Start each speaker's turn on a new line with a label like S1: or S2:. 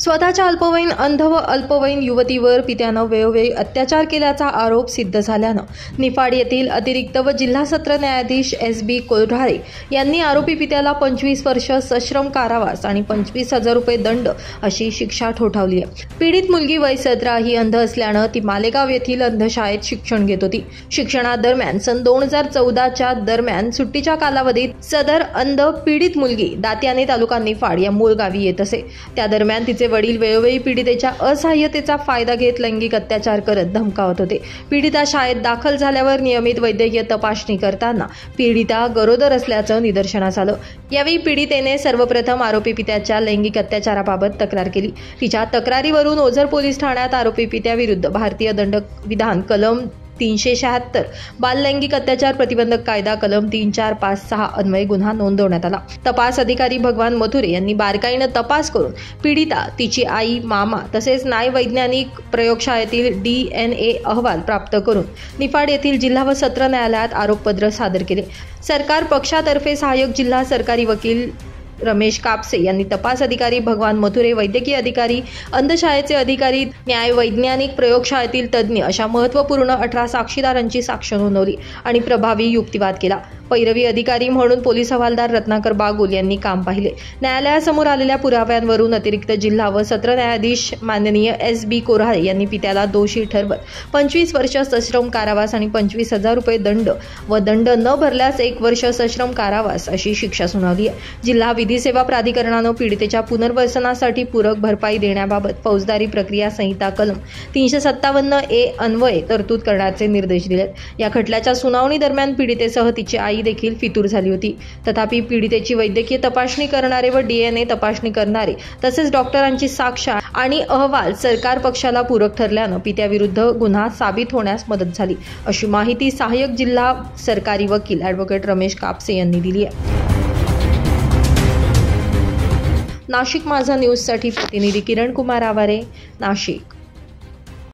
S1: स्वतःच्या अल्पवयीन अंध व अल्पवयीन युवतीवर पित्यानं वेळोवेळी अत्याचार केल्याचा आरोप सिद्ध झाल्यानं निफाड येथील अतिरिक्त व जिल्हा सत्र न्यायाधीश S.B. कोल्हाळे यांनी आरोपी पित्याला 25 वर्ष सश्रम कारावास आणि 25,000 रुपये दंड अशी शिक्षा ठोठावली आहे। पीडित मुलगी वय 17 ही अंध असल्यानं ती मालेगाव येथील अंधशाळेत शिक्षण घेत होती। शिक्षणादरम्यान सन 2014च्या दरम्यान सुट्टीच्या कालावधीत सदर अंध पीडित मुलगी दात्याने तालुका निफाड या मूळ गावी येत असे। त्या दरम्यान तिचे वडील वेळोवेळी पीडितेच्या असहाय्यतेचा फायदा घेत लैंगिक अत्याचार करत धमकावत होते। पीडिता शाळेत दाखल झाल्यावर नियमित वैद्यकीय तपासणी करताना पीडिता गरोदर असल्याचं निदर्शनास आलं। यावेळी पीडितेने सर्वप्रथम आरोपी पित्याच्या लैंगिक अत्याचाराबाबत तक्रार केली। तिच्या तक्रारीवरून ओझर पोलीस ठाण्यात आरोपी पित्याविरुद्ध भारतीय दंडविधान कलम 376 बाल लैंगिक अत्याचार प्रतिबंधक कायदा कलम 3456 अन्वये गुन्हा नोंदवण्यात आला। तपास अधिकारी भगवान मथुरे यांनी बारकाईनं तपास करून पीडिता, तिची आई, मामा तसेच न्यायवैज्ञानिक प्रयोगशाळेतील DNA अहवाल प्राप्त करून निफाड येथील जिल्हा व सत्र न्यायालयात आरोपपत्र सादर केले। सरकार पक्षातर्फे सहाय्यक जिल्हा सरकारी वकील रमेश कापसे यांनी तपास अधिकारी भगवान मथुरे, वैद्यकीय अधिकारी, अंधशाळेचे अधिकारी, न्यायवैज्ञानिक प्रयोगशाळेतील तज्ज्ञ अशा महत्त्वपूर्ण 18 साक्षीदारांची साक्ष नोंदवली आणि प्रभावी युक्तिवाद केला। पैरवी अधिकारी म्हणून पोलीस हवालदार रत्नाकर बागुल यांनी काम पाहिले। न्यायालयासमोर आलेल्या पुराव्यांवरून अतिरिक्त जिल्हा व सत्र न्यायाधीश माननीय S.B. कोल्हाळे यांनी पित्याला दोषी ठरवत 25 वर्ष सश्रम कारावास आणि 25,000 रुपये दंड व दंड न भरल्यास 1 वर्ष सश्रम कारावास अशी शिक्षा सुनावली आहे। जिल्हा विधी सेवा प्राधिकरणानं पीडितेच्या पुनर्वसनासाठी पूरक भरपाई देण्याबाबत फौजदारी प्रक्रिया संहिता कलम 357A अन्वये तरतूद करण्याचे निर्देश दिलेत। या खटल्याच्या सुनावणी दरम्यान पीडितेसह तिची आई देखील फितूर झाली होती। तथापि पीडितेची वैद्यकीय तपासणी करणारे व DNA तपासणी करणारे तसेच डॉक्टरांची साक्ष आणि अहवाल सरकार पक्षाला पूरक ठरल्यानं पित्याविरुद्ध गुन्हा साबित होण्यास मदत झाली, अशी माहिती सहाय्यक जिल्हा सरकारी वकील ॲडव्होकेट रमेश कापसे यांनी दिली आहे। नाशिक माझा न्यूजसाठी प्रतिनिधी किरण कुमार आवारे, नाशिक।